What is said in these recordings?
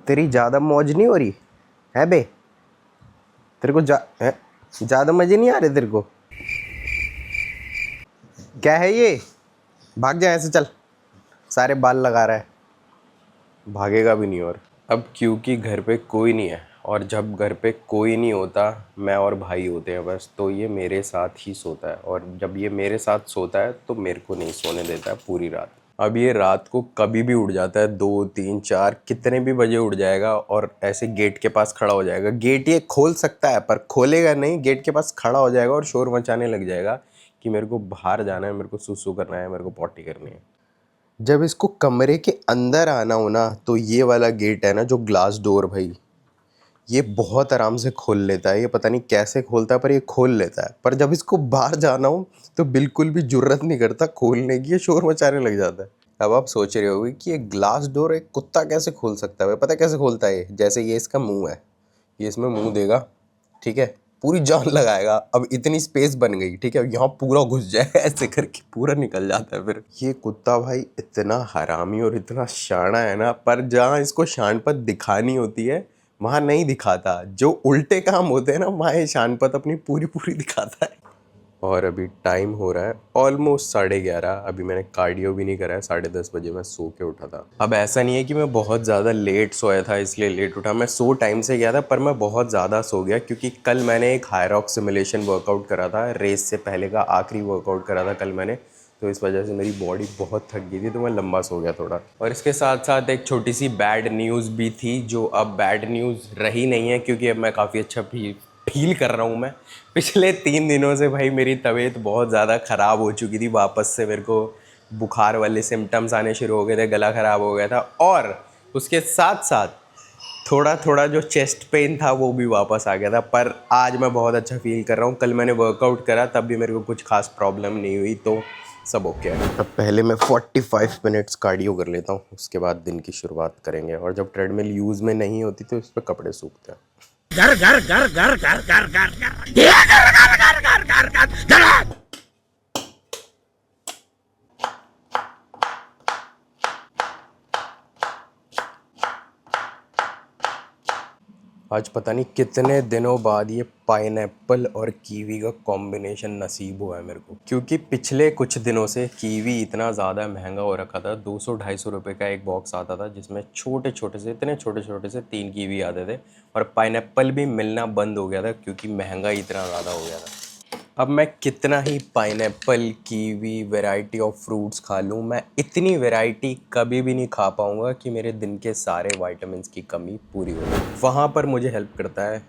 तेरी ज़्यादा मौज नहीं हो रही है बे? तेरे को ज़्यादा मज़े नहीं आ रहे तेरे को? क्या है ये? भाग जा ऐसे, चल। सारे बाल लगा रहा है, भागेगा भी नहीं। और अब क्योंकि घर पे कोई नहीं है, और जब घर पे कोई नहीं होता, मैं और भाई होते हैं बस, तो ये मेरे साथ ही सोता है। और जब ये मेरे साथ सोता है तो मेरे को नहीं सोने देता है पूरी रात। अब ये रात को कभी भी उठ जाता है, 2 3 4 कितने भी बजे उठ जाएगा, और ऐसे गेट के पास खड़ा हो जाएगा। गेट ये खोल सकता है पर खोलेगा नहीं, गेट के पास खड़ा हो जाएगा और शोर मचाने लग जाएगा कि मेरे को बाहर जाना है, मेरे को सुसु करना है, मेरे को पॉटी करनी है। जब इसको कमरे के अंदर आना हो ना, तो ये वाला गेट है ना जो ग्लास डोर, भाई ये बहुत आराम से खोल लेता है। ये पता नहीं कैसे खोलता है पर ये खोल लेता है। पर जब इसको बाहर जाना हो तो बिल्कुल भी जुर्रत नहीं करता खोलने की, ये शोर मचाने लग जाता है। अब आप सोच रहे होगे कि ये ग्लास डोर एक कुत्ता कैसे खोल सकता है? पता है कैसे खोलता है? जैसे ये इसका मुंह है, ये इसमें मुंह देगा, ठीक है, पूरी जान लगाएगा। अब इतनी स्पेस बन गई, ठीक है, यहाँ पूरा घुस जाएगा, ऐसे करके पूरा निकल जाता है। फिर ये कुत्ता भाई इतना हरामी और इतना शाना है ना, पर जहाँ इसको शानपत दिखानी होती है वहाँ नहीं दिखाता। जो उल्टे काम होते हैं ना, वहाँ ये शानपत अपनी पूरी पूरी दिखाता है। और अभी टाइम हो रहा है ऑलमोस्ट 11:30। अभी मैंने कार्डियो भी नहीं करा है, 10:30 बजे मैं सो के उठा था। अब ऐसा नहीं है कि मैं बहुत ज़्यादा लेट सोया था इसलिए लेट उठा, मैं सो टाइम से गया था, पर मैं बहुत ज़्यादा सो गया क्योंकि कल मैंने एक हायरॉक्स सिमुलेशन वर्कआउट करा था। रेस से पहले का आखिरी वर्कआउट करा था कल मैंने, तो इस वजह से मेरी बॉडी बहुत थक गई थी, तो मैं लंबा सो गया थोड़ा। और इसके साथ साथ एक छोटी सी बैड न्यूज़ भी थी, जो अब बैड न्यूज़ रही नहीं है क्योंकि अब मैं काफ़ी अच्छा फील कर रहा हूँ। मैं पिछले 3 दिनों से भाई मेरी तबीयत बहुत ज़्यादा ख़राब हो चुकी थी। वापस से मेरे को बुखार वाले सिम्टम्स आने शुरू हो गए थे, गला ख़राब हो गया था, और उसके साथ साथ थोड़ा थोड़ा जो चेस्ट पेन था वो भी वापस आ गया था। पर आज मैं बहुत अच्छा फील कर रहा हूँ। कल मैंने वर्कआउट करा तब भी मेरे को कुछ खास प्रॉब्लम नहीं हुई, तो सब ओके है। अब पहले मैं 45 मिनट्स कार्डियो कर लेता हूँ, उसके बाद दिन की शुरुआत करेंगे। और जब ट्रेडमिल यूज़ में नहीं होती तो इस पर कपड़े सूखते हैं। घर घर घर घर घर घर घर घर। आज पता नहीं कितने दिनों बाद ये पाइनएप्पल और कीवी का कॉम्बिनेशन नसीब हुआ है मेरे को, क्योंकि पिछले कुछ दिनों से कीवी इतना ज़्यादा महंगा हो रखा था। 200-250 रुपये का एक बॉक्स आता था जिसमें छोटे छोटे से, इतने छोटे छोटे से 3 कीवी आते थे, और पाइनएप्पल भी मिलना बंद हो गया था क्योंकि महंगा इतना ज़्यादा हो गया था। अब मैं कितना ही pineapple, kiwi, variety of fruits खा लूँ, मैं इतनी वैरायटी कभी भी नहीं खा पाऊँगा कि मेरे दिन के सारे विटामिन्स की कमी पूरी हो। वहाँ पर मुझे हेल्प करता है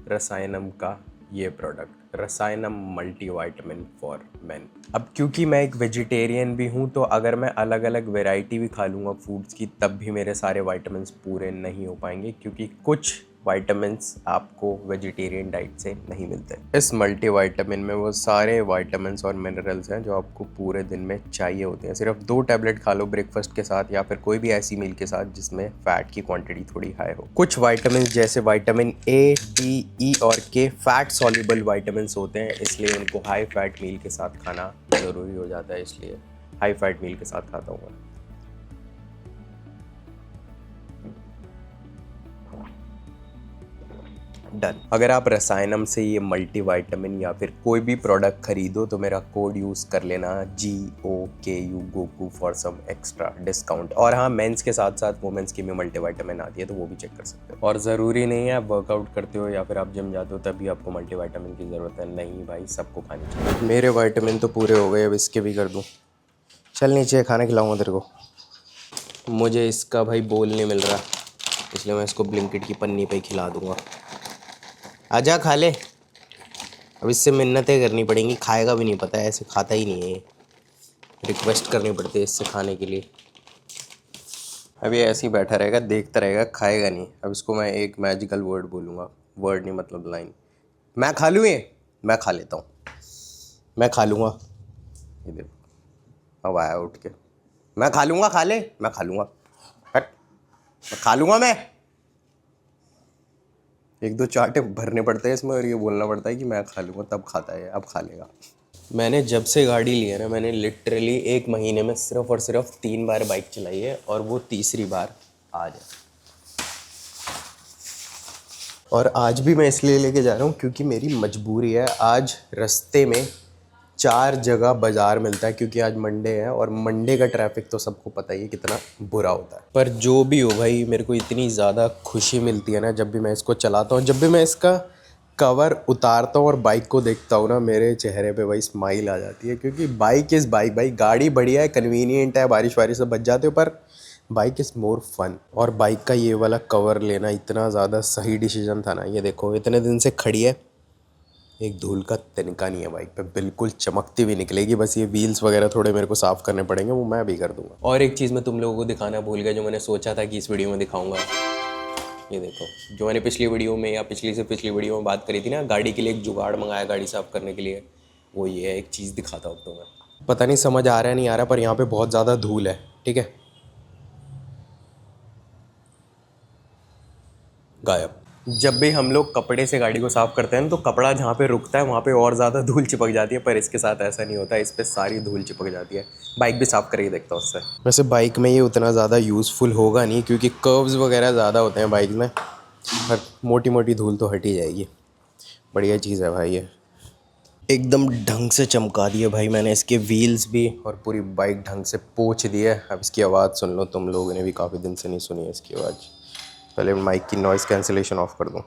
रसायनम का ये प्रोडक्ट, रसायनम मल्टीविटामिन फॉर मेन। अब क्योंकि मैं एक वेजिटेरियन भी हूँ, तो अगर मैं अलग अलग वैरायटी भी खा लूँगा फूड्स की, तब भी मेरे सारे विटामिन्स पूरे नहीं हो पाएंगे, क्योंकि कुछ विटामिन्स आपको वेजिटेरियन डाइट से नहीं मिलते। इस मल्टीविटामिन में वो सारे विटामिन्स और मिनरल्स हैं जो आपको पूरे दिन में चाहिए होते हैं। सिर्फ 2 टैबलेट खा लो ब्रेकफास्ट के साथ, या फिर कोई भी ऐसी मील के साथ जिसमें फैट की क्वांटिटी थोड़ी हाई हो। कुछ विटामिन्स जैसे विटामिन ए, डी, ई और के फैट सॉल्युबल विटामिन्स होते हैं, इसलिए उनको हाई फैट मील के साथ खाना ज़रूरी हो जाता है, इसलिए हाई फैट मील के साथ खाता हूँ। डन। अगर आप रसायनम से ये मल्टीविटामिन या फिर कोई भी प्रोडक्ट खरीदो तो मेरा कोड यूज़ कर लेना GOKU Goku for some extra discount. और हाँ, मेंस के साथ साथ वुमेंस की भी मल्टीविटामिन आती है, तो वो भी चेक कर सकते हो। और ज़रूरी नहीं है आप वर्कआउट करते हो या फिर आप जिम जाते हो तभी आपको मल्टीविटामिन की ज़रूरत है, नहीं भाई, सबको खानी चाहिए। मेरे विटामिन तो पूरे हो गए, अब इसके भी कर दूँ। चल नीचे, खाना खिलाऊँगा तेरे को। मुझे इसका भाई बोल नहीं मिल रहा, इसलिए मैं इसको ब्लिंकिट की पन्नी पे ही खिला दूँगा। आजा खा ले। अब इससे मिन्नतें करनी पड़ेंगी, खाएगा भी नहीं, पता है, ऐसे खाता ही नहीं है, रिक्वेस्ट करनी पड़ती है इससे खाने के लिए। अब ये ऐसे ही बैठा रहेगा, देखता रहेगा, खाएगा नहीं। अब इसको मैं एक मैजिकल वर्ड बोलूँगा, वर्ड नहीं मतलब लाइन, मैं खा लूँ ये, मैं खा लेता हूँ, मैं खा लूँगा। ये देखो अब आया उठ के, मैं खा लूँगा, खा ले, मैं खा लूँगा, हट, मैं खा लूँगा। मैं 1-2 चाटे भरने पड़ते हैं इसमें और ये बोलना पड़ता है कि मैं खा लूँगा, तब खाता है। अब खा लेगा। मैंने जब से गाड़ी ली है ना, मैंने लिटरली 1 महीने में सिर्फ और सिर्फ 3 बार बाइक चलाई है, और वो तीसरी बार आज है। और आज भी मैं इसलिए लेके जा रहा हूँ क्योंकि मेरी मजबूरी है। आज रास्ते में 4 जगह बाज़ार मिलता है क्योंकि आज मंडे है और मंडे का ट्रैफिक तो सबको पता ही है कितना बुरा होता है। पर जो भी हो भाई, मेरे को इतनी ज़्यादा खुशी मिलती है ना जब भी मैं इसको चलाता हूँ, जब भी मैं इसका कवर उतारता हूँ और बाइक को देखता हूँ ना, मेरे चेहरे पे भाई स्माइल आ जाती है। क्योंकि बाइक इज़ बाइक भाई, गाड़ी बढ़िया है, कन्वीनियंट है, बारिश वारिश से बच जाते हो, पर बाइक इज़ मोर फन। और बाइक का ये वाला कवर लेना इतना ज़्यादा सही डिसीजन था ना। ये देखो इतने दिन से खड़ी है, एक धूल का तिनका नहीं है बाइक पे, बिल्कुल चमकती हुई निकलेगी। बस ये व्हील्स वगैरह थोड़े मेरे को साफ़ करने पड़ेंगे, वो मैं भी कर दूंगा। और एक चीज़ मैं तुम लोगों को दिखाना भूल गया जो मैंने सोचा था कि इस वीडियो में दिखाऊंगा। ये देखो, जो मैंने पिछली वीडियो में या पिछली से पिछली वीडियो में बात करी थी ना, गाड़ी के लिए एक जुगाड़ मंगाया गाड़ी साफ़ करने के लिए, वो ये है। एक चीज़ दिखाता हूँ तो मैं, पता नहीं समझ आ रहा है नहीं आ रहा, पर यहाँ पर बहुत ज़्यादा धूल है, ठीक है, गायब। जब भी हम लोग कपड़े से गाड़ी को साफ़ करते हैं तो कपड़ा जहाँ पे रुकता है वहाँ पे और ज़्यादा धूल चिपक जाती है, पर इसके साथ ऐसा नहीं होता, इस पे सारी धूल चिपक जाती है। बाइक भी साफ़ करके देखता हूँ उससे। वैसे बाइक में ये उतना ज़्यादा यूज़फुल होगा नहीं क्योंकि कर्व्स वगैरह ज़्यादा होते हैं बाइक में, पर मोटी मोटी धूल तो हट ही जाएगी। बढ़िया चीज़ है भाई ये, एकदम ढंग से चमका दिए भाई मैंने इसके व्हील्स भी, और पूरी बाइक ढंग से पोंछ दी है। अब इसकी आवाज़ सुन लो, तुम लोगों ने भी काफ़ी दिन से नहीं सुनी है इसकी आवाज़। पहले माइक की नॉइज़ कैंसिलेशन ऑफ कर दूं।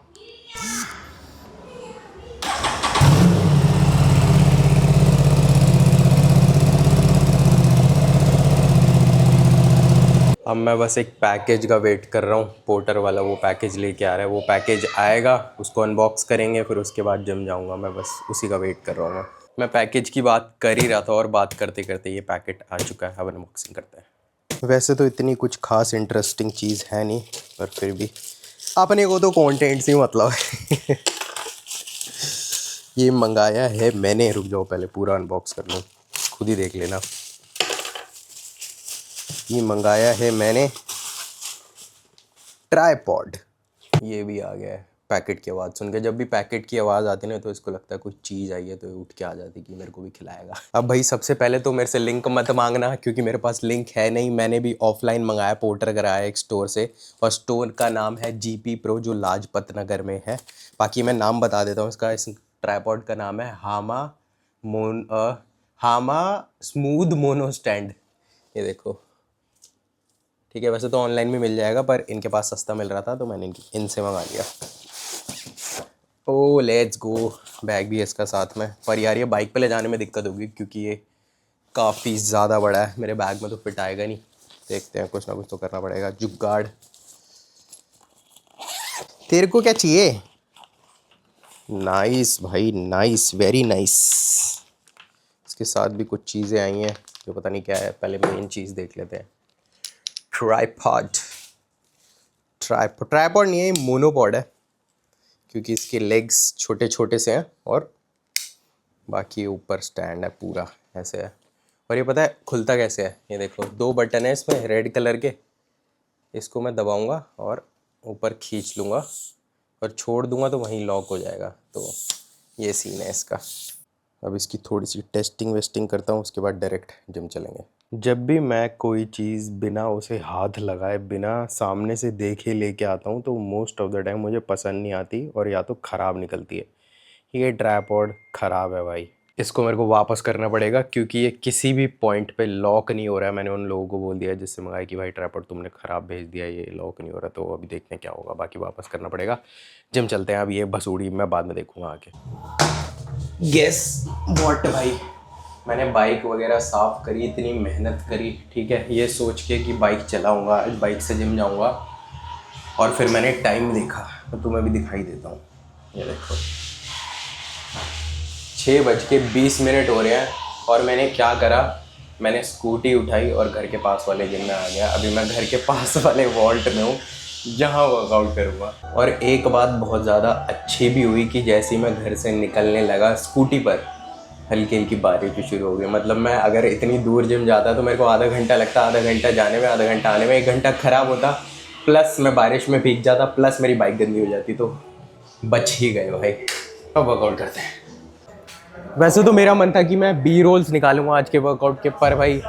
अब मैं बस एक पैकेज का वेट कर रहा हूँ, पोर्टर वाला वो पैकेज लेके आ रहा है। वो पैकेज आएगा, उसको अनबॉक्स करेंगे, फिर उसके बाद जिम जाऊँगा। मैं बस उसी का वेट कर रहा हूँ। मैं पैकेज की बात कर ही रहा था और बात करते करते ये पैकेट आ चुका है। अब अनबॉक्सिंग करते हैं। वैसे तो इतनी कुछ खास इंटरेस्टिंग चीज़ है नहीं, पर फिर भी अपने को तो कंटेंट से मतलब है। ये मंगाया है मैंने, रुक जाओ पहले पूरा अनबॉक्स कर लूँ, खुद ही देख लेना। ये मंगाया है मैंने ट्राइपॉड। ये भी आ गया है। पैकेट की आवाज़ सुन के, जब भी पैकेट की आवाज़ आती ना तो इसको लगता है कुछ चीज़ आई है, तो ये उठ के आ जाती कि मेरे को भी खिलाएगा। अब भाई सबसे पहले तो मेरे से लिंक मत मांगना क्योंकि मेरे पास लिंक है नहीं। मैंने भी ऑफलाइन मंगाया, पोर्टर कराया एक स्टोर से, और स्टोर का नाम है GP Pro, जो लाजपत नगर में है। बाकी मैं नाम बता देता हूँ इसका। इस ट्राइपॉड का नाम है हामा स्मूथ मोनो स्टैंड। ये देखो, ठीक है। वैसे तो ऑनलाइन भी मिल जाएगा, पर इनके पास सस्ता मिल रहा था तो मैंने इनसे मंगा लिया। ओ लेट्स गो। बैग भी है इसका साथ में, पर यार ये बाइक पे ले जाने में दिक्कत होगी क्योंकि ये काफ़ी ज़्यादा बड़ा है। मेरे बैग में तो फिट आएगा नहीं, देखते हैं, कुछ ना कुछ तो करना पड़ेगा जुगाड़। तेरे को क्या चाहिए? नाइस भाई, नाइस, वेरी नाइस। इसके साथ भी कुछ चीज़ें आई हैं जो पता नहीं क्या है। पहले मेन चीज़ देख लेते हैं। ट्राइपॉड नहीं है, मोनोपॉड है क्योंकि इसके लेग्स छोटे छोटे से हैं और बाकी ऊपर स्टैंड है पूरा ऐसे है। और ये पता है खुलता कैसे है? ये देखो, 2 बटन है इसमें रेड कलर के। इसको मैं दबाऊंगा और ऊपर खींच लूँगा और छोड़ दूंगा तो वहीं लॉक हो जाएगा। तो ये सीन है इसका। अब इसकी थोड़ी सी टेस्टिंग वेस्टिंग करता हूँ, उसके बाद डायरेक्ट जिम चलेंगे। जब भी मैं कोई चीज़ बिना उसे हाथ लगाए, बिना सामने से देखे लेके आता हूँ तो मोस्ट ऑफ द टाइम मुझे पसंद नहीं आती और या तो ख़राब निकलती है। ये ट्राइपॉड ख़राब है भाई, इसको मेरे को वापस करना पड़ेगा क्योंकि ये किसी भी पॉइंट पे लॉक नहीं हो रहा है। मैंने उन लोगों को बोल दिया है जिससे मंगाया कि भाई ट्राइपॉड तुमने ख़राब भेज दिया, ये लॉक नहीं हो रहा। तो अभी देखते हैं क्या होगा, बाकी वापस करना पड़ेगा। जिम चलते हैं। अब ये भसूड़ी मैं बाद में देखूँगा आके। गेस व्हाट भाई, मैंने बाइक वगैरह साफ़ करी, इतनी मेहनत करी, ठीक है, ये सोच के कि बाइक चलाऊँगा, आज बाइक से जिम जाऊँगा, और फिर मैंने टाइम देखा तो तुम्हें भी दिखाई देता हूँ। ये देखो 6:20 हो रहे हैं और मैंने क्या करा, मैंने स्कूटी उठाई और घर के पास वाले जिम में आ गया। अभी मैं घर के पास वाले वॉल्ट में हूँ जहाँ वर्कआउट करूँगा। और एक बात बहुत ज़्यादा अच्छी भी हुई कि जैसे ही मैं घर से निकलने लगा, स्कूटी पर हल्की हल्की बारिश भी शुरू हो गई। मतलब मैं अगर इतनी दूर जिम जाता तो मेरे को आधा घंटा लगता, आधा घंटा जाने में, आधा घंटा आने में, 1 घंटा ख़राब होता, प्लस मैं बारिश में भीग जाता, प्लस मेरी बाइक गंदी हो जाती। तो बच ही गए भाई। अब वर्कआउट करते हैं। वैसे तो मेरा मन था कि मैं B रोल्स निकालूंगा आज के वर्कआउट के, पर भाई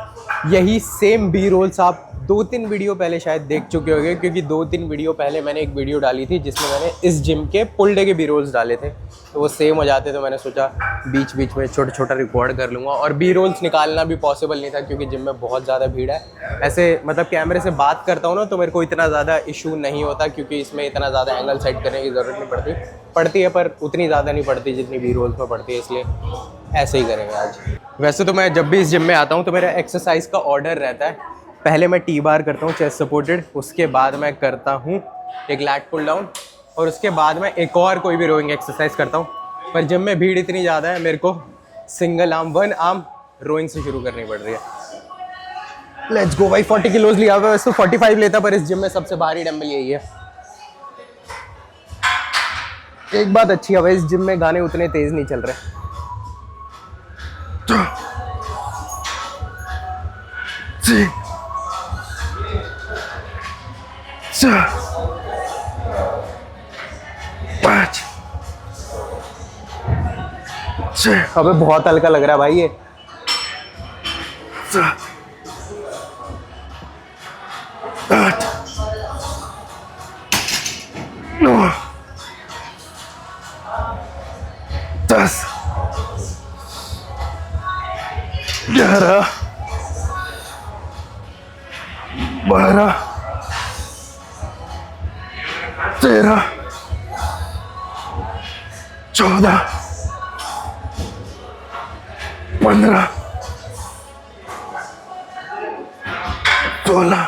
यही सेम B रोल्स आप 2-3 वीडियो पहले शायद देख चुके होंगे, क्योंकि 2-3 वीडियो पहले मैंने एक वीडियो डाली थी जिसमें मैंने इस जिम के पुल डे के बी रोल्स डाले थे, तो वो सेम हो जाते, तो मैंने सोचा बीच बीच में छोटा छोटा रिकॉर्ड कर लूँगा। और बी रोल्स निकालना भी पॉसिबल नहीं था क्योंकि जिम में बहुत ज़्यादा भीड़ है। ऐसे मतलब कैमरे से बात करता हूँ ना तो मेरे को इतना ज़्यादा इशू नहीं होता, क्योंकि इसमें इतना ज़्यादा एंगल सेट करने की ज़रूरत नहीं पड़ती है, पर उतनी ज़्यादा नहीं पड़ती जितनी बी रोल्स में पड़ती है, इसलिए ऐसे ही करेंगे आज। वैसे तो मैं जब भी इस जिम में आता हूँ तो मेरा एक्सरसाइज का ऑर्डर रहता है, पहले मैं टी बार करता हूँ चेस्ट सपोर्टेड, उसके बाद मैं करता हूँ एक लैट पुल डाउन, और उसके बाद मैं एक और कोई भी रोइंग एक्सरसाइज करता हूँ। पर जिम में भीड़ इतनी ज़्यादा है, मेरे को सिंगल आर्म 1 आर्म रोइंग से शुरू करनी पड़ रही है। लेट्स गो भाई। 40 किलोज लिया हुआ है, वैसे तो 45 लेता, पर इस जिम में सबसे भारी डंबल यही है। एक बात अच्छी है भाई, इस जिम में गाने उतने तेज नहीं चल रहे। अबे बहुत हल्का लग रहा है भाई ये। 8 9 10 11 12 13 14 15 16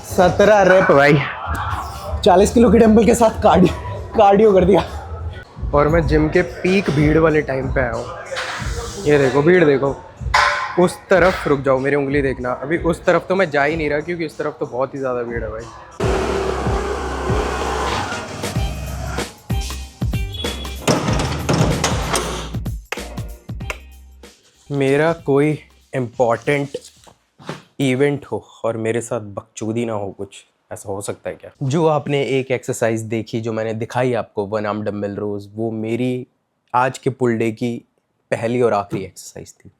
17 रेप भाई। 40 किलो के डंबल के साथ कार्डियो कर दिया। और मैं जिम के पीक भीड़ वाले टाइम पे आया हूँ। ये देखो भीड़ देखो, उस तरफ रुक जाओ, मेरी उंगली देखना। अभी उस तरफ तो मैं जा ही नहीं रहा क्योंकि इस तरफ तो बहुत ही ज़्यादा भीड़ है भाई। मेरा कोई इम्पॉर्टेंट इवेंट हो और मेरे साथ बकचोदी ना हो, कुछ ऐसा हो सकता है क्या? जो आपने एक एक्सरसाइज देखी जो मैंने दिखाई आपको 1 आर्म डंबल रोज, वो मेरी आज के पुल डे की पहली और आखिरी एक्सरसाइज थी।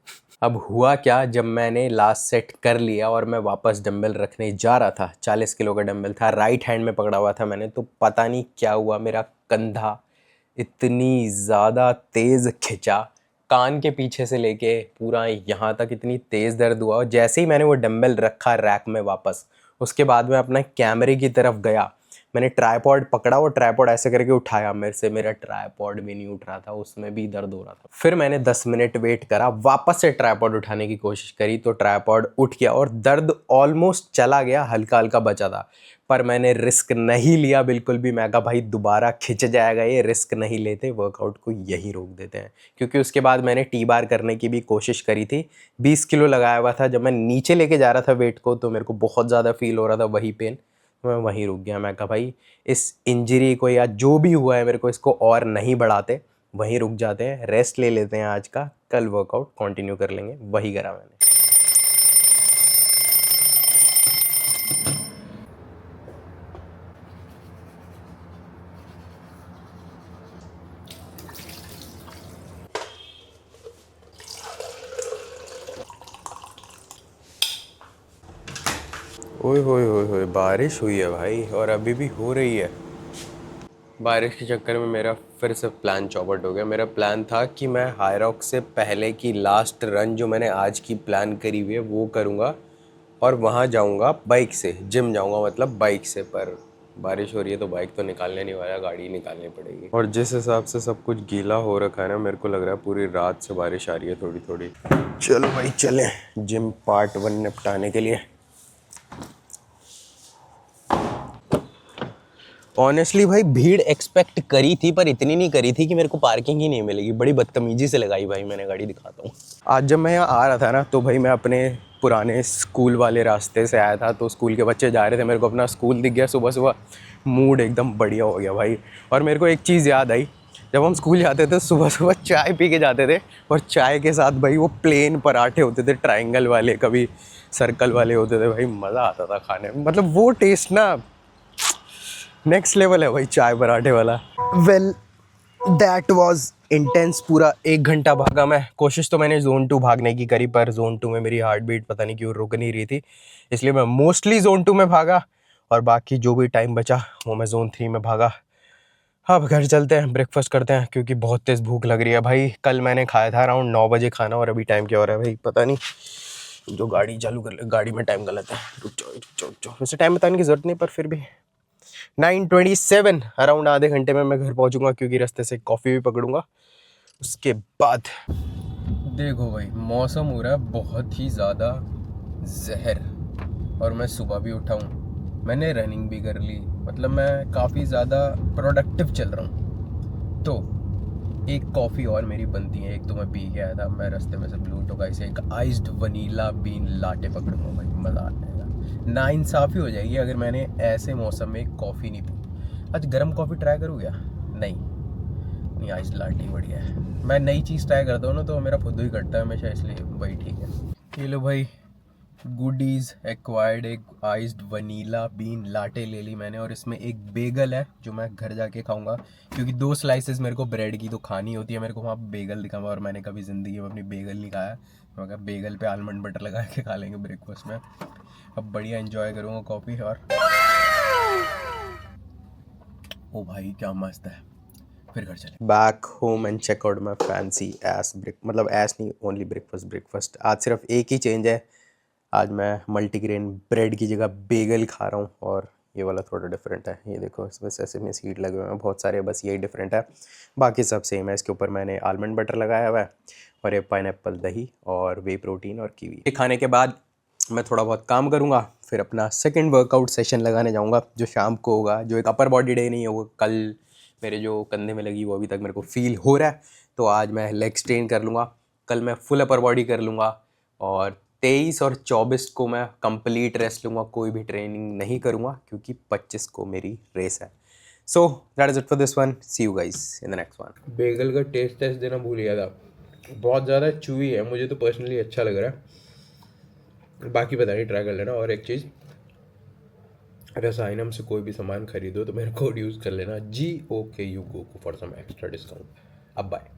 अब हुआ क्या, जब मैंने लास्ट सेट कर लिया और मैं वापस डंबल रखने जा रहा था, 40 किलो का डंबल था, राइट हैंड में पकड़ा हुआ था मैंने, तो पता नहीं क्या हुआ, मेरा कंधा इतनी ज़्यादा तेज़ खिंचा, कान के पीछे से लेके पूरा यहाँ तक इतनी तेज़ दर्द हुआ। और जैसे ही मैंने वो डंबल रखा रैक में वापस, उसके बाद मैं अपना कैमरे की तरफ गया, मैंने ट्राइपॉड पकड़ा और ट्राइपॉड ऐसे करके उठाया, मेरे से मेरा ट्राइपॉड भी नहीं उठ रहा था, उसमें भी दर्द हो रहा था। फिर मैंने 10 मिनट वेट करा, वापस से ट्राइपॉड उठाने की कोशिश करी तो ट्राइपॉड उठ गया और दर्द ऑलमोस्ट चला गया, हल्का हल्का बचा था। पर मैंने रिस्क नहीं लिया बिल्कुल भी। मैं कहा भाई दोबारा खिंच जाएगा ये, रिस्क नहीं लेते, वर्कआउट को यही रोक देते हैं। क्योंकि उसके बाद मैंने टी बार करने की भी कोशिश करी थी, 20 किलो लगाया हुआ था। जब मैं नीचे लेके जा रहा था वेट को तो मेरे को बहुत ज़्यादा फील हो रहा था वही पेन, मैं वहीं रुक गया। मैं कहा भाई इस इंजरी को या जो भी हुआ है मेरे को, इसको और नहीं बढ़ाते, वहीं रुक जाते हैं, रेस्ट ले लेते हैं आज का, कल वर्कआउट कंटिन्यू कर लेंगे। वही करा मैंने। ओए होए होए होए, बारिश हुई है भाई, और अभी भी हो रही है। बारिश के चक्कर में मेरा फिर से प्लान चौपट हो गया। मेरा प्लान था कि मैं हाई रॉक से पहले की लास्ट रन जो मैंने आज की प्लान करी हुई है वो करूँगा और वहाँ जाऊँगा बाइक से, जिम जाऊँगा मतलब बाइक से। पर बारिश हो रही है तो बाइक तो निकालने नहीं वाला, गाड़ी निकालनी पड़ेगी। और जिस हिसाब से सब कुछ गीला हो रखा है ना, मेरे को लग रहा है पूरी रात से बारिश आ रही है थोड़ी थोड़ी। चलो भाई चलें जिम पार्ट 1 निपटाने के लिए। ऑनेस्टली भाई भीड़ एक्सपेक्ट करी थी, पर इतनी नहीं करी थी कि मेरे को पार्किंग ही नहीं मिलेगी। बड़ी बदतमीजी से लगाई भाई मैंने गाड़ी, दिखाता हूँ। आज जब मैं यहाँ आ रहा था ना तो भाई मैं अपने पुराने स्कूल वाले रास्ते से आया था, तो स्कूल के बच्चे जा रहे थे, मेरे को अपना स्कूल दिख गया सुबह सुबह, मूड एकदम बढ़िया हो गया भाई। और मेरे को एक चीज़ याद आई, जब हम स्कूल जाते थे सुबह सुबह चाय पी के जाते थे, और चाय के साथ भाई वो प्लेन पराठे होते थे, ट्रायंगल वाले, कभी सर्कल वाले होते थे भाई, मज़ा आता था खाने में। मतलब वो टेस्ट ना नेक्स्ट लेवल है भाई, चाय पराठे वाला। Well that was intense. पूरा 1 घंटा भागा मैं। कोशिश तो मैंने जोन 2 भागने की करी, पर जोन 2 में मेरी हार्ट बीट पता नहीं क्यों रुक नहीं रही थी, इसलिए मैं मोस्टली जोन 2 में भागा और बाकी जो भी टाइम बचा वो मैं जोन 3 में भागा। अब घर चलते हैं, ब्रेकफास्ट करते हैं क्योंकि बहुत तेज़ भूख लग रही है भाई। कल मैंने खाया था अराउंड 9 बजे खाना, और अभी टाइम क्या हो रहा है भाई पता नहीं। जो गाड़ी चालू कर गाड़ी में टाइम गलत है। रुक जाओ रुक जाओ रुक जाओ, वैसे टाइम बताने की ज़रूरत नहीं, पर फिर भी 9:27। अराउंड आधे घंटे में मैं घर पहुंचूंगा क्योंकि रास्ते से कॉफ़ी भी पकड़ूंगा। उसके बाद देखो भाई, मौसम हो रहा है बहुत ही ज़्यादा जहर, और मैं सुबह भी उठा हूँ, मैंने रनिंग भी कर ली, मतलब मैं काफ़ी ज़्यादा प्रोडक्टिव चल रहा हूँ। तो एक कॉफ़ी और मेरी बनती है, एक तो मैं पी के आया था, मैं रास्ते में से ब्लू टोकाई से एक आइस्ड वनीला बीन लाटे पकड़ूंगा भाई, मज़ा आ जाएगा। नाइंसाफ़ी हो जाएगी अगर मैंने ऐसे मौसम में कॉफ़ी नहीं पी। आज गर्म कॉफ़ी ट्राई करूँ क्या? नहीं, आइस्ड लाटे ही बढ़िया है। मैं नई चीज़ ट्राई करता हूँ ना तो मेरा खुद ही कटता है हमेशा, इसलिए वही ठीक है। ये लो भाई, गुडीज़ एक्वायर्ड, एक आइस्ड वनीला बीन लाटे ले ली मैंने, और इसमें एक बेगल है जो मैं घर जाके खाऊंगा, क्योंकि 2 स्लाइसेस मेरे को ब्रेड की तो खानी होती है। मेरे को वहाँ बेगल दिखा और मैंने कभी ज़िंदगी में अपनी बेगल नहीं खाया, तो मैं कहा बेगल पे आलमंड बटर लगा के खा लेंगे ब्रेकफास्ट में। अब बढ़िया एंजॉय करूँगा कॉफ़ी। और ओ भाई क्या मस्त है। फिर घर चले back home and check out my fancy ass break, मतलब एस नहीं, ओनली ब्रेकफास्ट। आज सिर्फ एक ही चेंज है, आज मैं मल्टीग्रेन ब्रेड की जगह बेगल खा रहा हूँ, और ये वाला थोड़ा डिफरेंट है। ये देखो, इसमें सेसमी सीड लगे हुए हैं बहुत सारे, बस यही डिफरेंट है, बाकी सब सेम है। इसके ऊपर मैंने आलमंड बटर लगाया हुआ है, और ये पाइनएप्पल दही और वे प्रोटीन और कीवी। ये खाने के बाद मैं थोड़ा बहुत काम करूँगा, फिर अपना सेकंड वर्कआउट सेशन लगाने जाऊँगा जो शाम को होगा, जो एक अपर बॉडी डे नहीं होगा। कल मेरे जो कंधे में लगी वो अभी तक मेरे को फील हो रहा है, तो आज मैं लेग स्ट्रेन कर लूँगा, कल मैं फुल अपर बॉडी कर लूँगा, और 23 और 24 को मैं कंप्लीट रेस्ट लूँगा, कोई भी ट्रेनिंग नहीं करूँगा क्योंकि 25 को मेरी रेस है। So that is it for this one, see you guys in the next one. Bagel का टेस्ट टेस्ट देना भूल गया था, बहुत ज़्यादा चूई है, मुझे तो पर्सनली अच्छा लग रहा है, बाकी पता नहीं, ट्राई कर लेना। और एक चीज़, रसायनम से कोई भी सामान खरीदो तो मेरा कोड यूज़ कर लेना, GOKU GOKU for some extra discount. अब बाय।